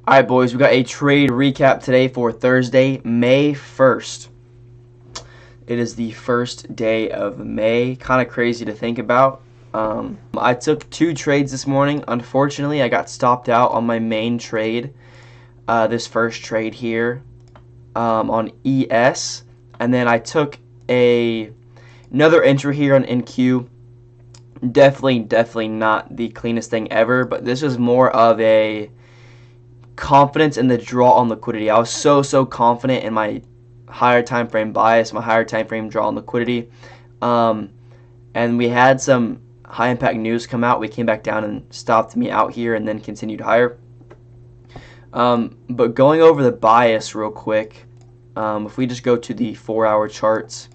Alright boys, we got a trade recap today for Thursday, May 1st. It is the first day of May. Kind of crazy to think about. I took 2 trades this morning. Unfortunately, I got stopped out on my main trade. This first trade here on ES. And then I took another entry here on NQ. Definitely not the cleanest thing ever, but this was more of a confidence in the draw on liquidity. I was so confident in my higher time frame bias, my higher time frame draw on liquidity, and we had some high impact news come out. We came back down and stopped me out here and then continued higher. But going over the bias real quick, if we just go to the 4-hour charts,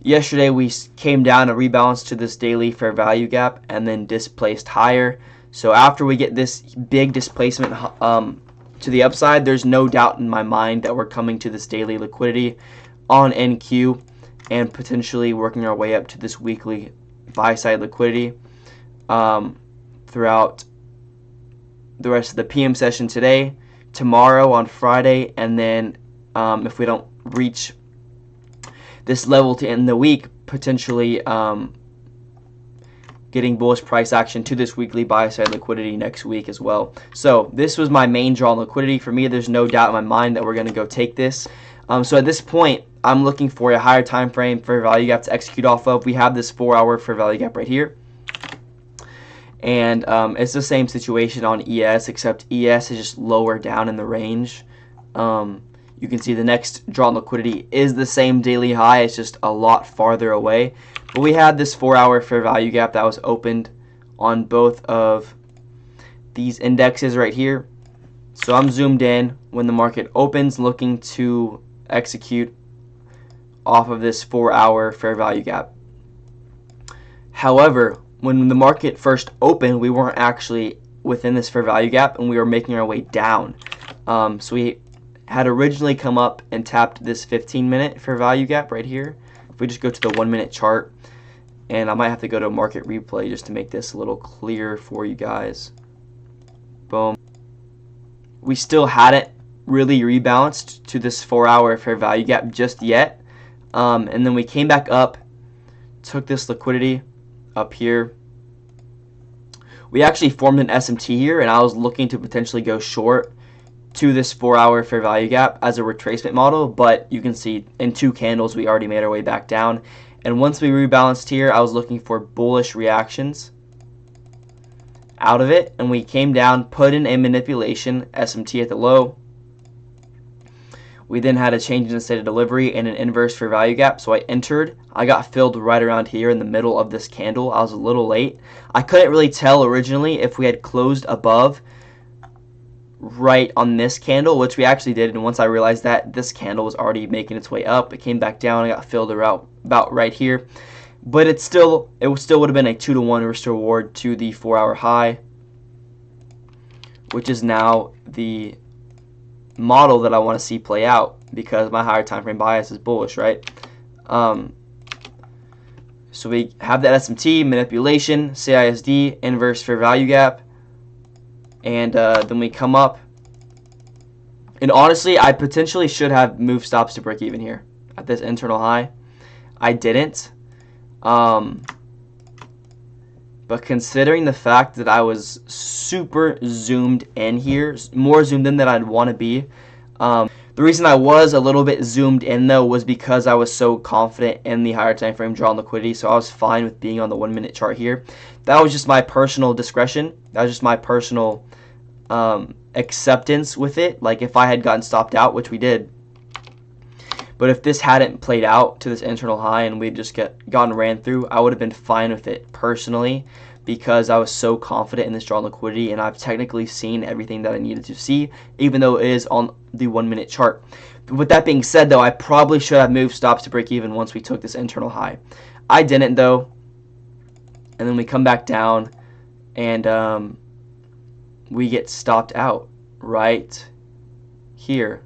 yesterday we came down and rebalanced to this daily fair value gap and then displaced higher. So after we get this big displacement to the upside, there's no doubt in my mind that we're coming to this daily liquidity on NQ and potentially working our way up to this weekly buy-side liquidity throughout the rest of the PM session today, tomorrow on Friday, and then if we don't reach this level to end the week, potentially getting bullish price action to this weekly buy-side liquidity next week as well. So this was my main draw on liquidity. For me, there's no doubt in my mind that we're going to go take this. So at this point, I'm looking for a higher time frame fair value gap to execute off of. We have this 4-hour fair value gap right here. And it's the same situation on ES, except ES is just lower down in the range. You can see the next draw on liquidity is the same daily high. It's just a lot farther away. But we had this 4-hour fair value gap that was opened on both of these indexes right here. So I'm zoomed in when the market opens, looking to execute off of this 4-hour fair value gap. However, when the market first opened, we weren't actually within this fair value gap and we were making our way down. So we had originally come up and tapped this 15-minute fair value gap right here. If we just go to the 1-minute chart, and I might have to go to market replay just to make this a little clearer for you guys. Boom. We still hadn't really rebalanced to this 4-hour fair value gap just yet. And then we came back up, took this liquidity up here. We actually formed an SMT here, and I was looking to potentially go short to this 4-hour fair value gap as a retracement model, but you can see in 2 candles we already made our way back down. And once we rebalanced here, I was looking for bullish reactions out of it, and we came down, put in a manipulation SMT at the low. We then had a change in the state of delivery and an inverse fair value gap, so I entered. I got filled right around here in the middle of this candle. I was a little late. I couldn't really tell originally if we had closed above right on this candle, which we actually did, and once I realized that this candle was already making its way up, it came back down. I got filled around about right here, but it still would have been a 2-to-1 risk reward to the 4-hour high, which is now the model that I want to see play out because my higher time frame bias is bullish, right? So we have that SMT, manipulation, CISD, inverse fair value gap, and then we come up, and honestly I potentially should have moved stops to break even here at this internal high. I didn't, but considering the fact that I was super zoomed in here, more zoomed in than I'd want to be, the reason I was a little bit zoomed in though was because I was so confident in the higher time frame draw on liquidity, so I was fine with being on the 1-minute chart here. That was just my personal discretion. That was just my personal acceptance with it. Like if I had gotten stopped out, which we did, but if this hadn't played out to this internal high and we'd just gotten ran through, I would have been fine with it personally because I was so confident in this draw on liquidity, and I've technically seen everything that I needed to see, even though it is on the 1-minute chart. But with that being said though, I probably should have moved stops to break even once we took this internal high. I didn't though, and then we come back down and we get stopped out right here.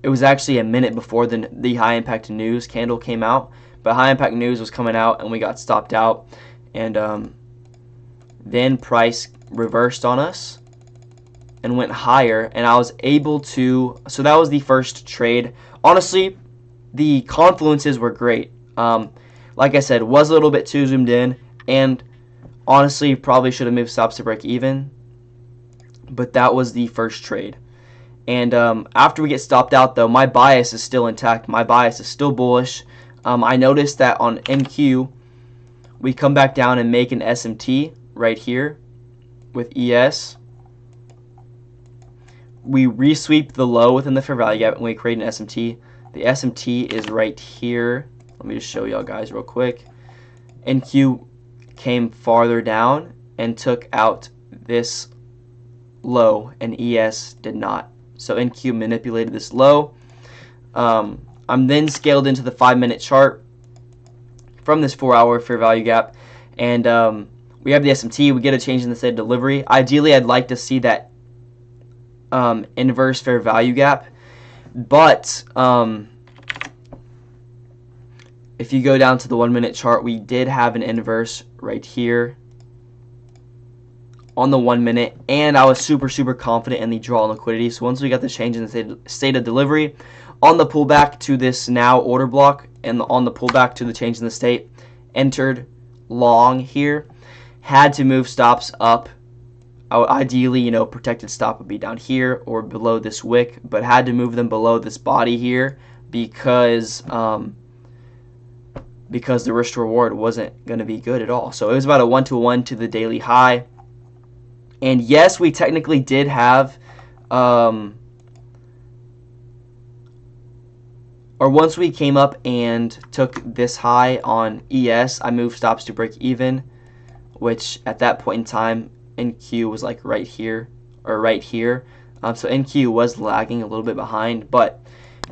It was actually a minute before the high impact news candle came out, but high impact news was coming out and we got stopped out, and then price reversed on us and went higher, and I was able to, so that was the first trade. Honestly, the confluences were great. Like I said, was a little bit too zoomed in, and honestly probably should have moved stops to break even, but that was the first trade. And after we get stopped out, though, my bias is still intact. My bias is still bullish. I noticed that on NQ, we come back down and make an SMT right here with ES. We resweep the low within the fair value gap and we create an SMT. The SMT is right here. Let me just show y'all guys real quick. NQ came farther down and took out this low, and ES did not. So NQ manipulated this low. I'm then scaled into the 5-minute chart from this 4-hour fair value gap, and we have the SMT. We get a change in the state of delivery. Ideally, I'd like to see that inverse fair value gap, but if you go down to the 1-minute chart, we did have an inverse right here on the 1 minute, and I was super confident in the draw and liquidity. So once we got the change in the state of delivery on the pullback to this now order block, and on the pullback to the change in the state, entered long here, had to move stops up. Ideally, you know, protected stop would be down here or below this wick, but had to move them below this body here because the risk to reward wasn't going to be good at all. So it was about a 1-to-1 to the daily high. And yes, we technically did have, or once we came up and took this high on ES, I moved stops to break even, which at that point in time, NQ was like right here, or right here. So NQ was lagging a little bit behind, but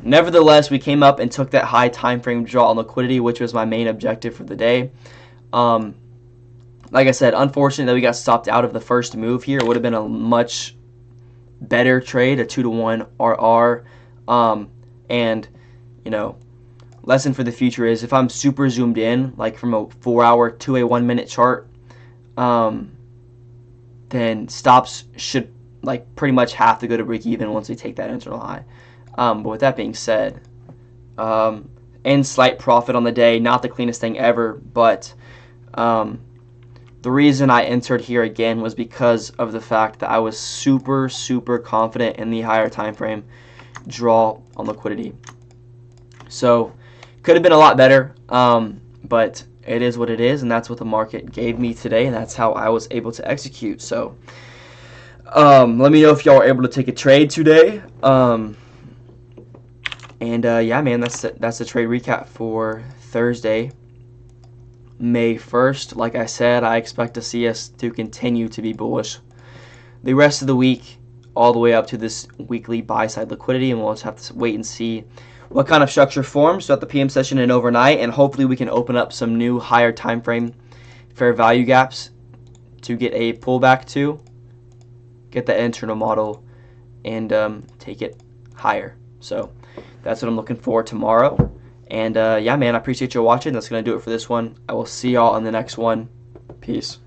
nevertheless, we came up and took that high time frame draw on liquidity, which was my main objective for the day. Like I said, unfortunate that we got stopped out of the first move here. It would have been a much better trade, a 2-to-1 RR. And, you know, lesson for the future is if I'm super zoomed in, like from a 4-hour to a 1-minute chart, then stops should like pretty much have to go to break even once we take that internal high. But with that being said, and slight profit on the day, not the cleanest thing ever, but the reason I entered here again was because of the fact that I was super confident in the higher time frame draw on liquidity. So could have been a lot better, but it is what it is, and that's what the market gave me today, and that's how I was able to execute. So let me know if y'all were able to take a trade today. Yeah, man, that's the trade recap for Thursday, May 1st. Like I said, I expect to see us to continue to be bullish the rest of the week, all the way up to this weekly buy-side liquidity, and we'll just have to wait and see what kind of structure forms throughout the PM session and overnight, and hopefully we can open up some new higher time frame fair value gaps to get a pullback to, get that internal model, and take it higher. So that's what I'm looking for tomorrow. And yeah, man, I appreciate you watching. That's going to do it for this one. I will see y'all on the next one. Peace.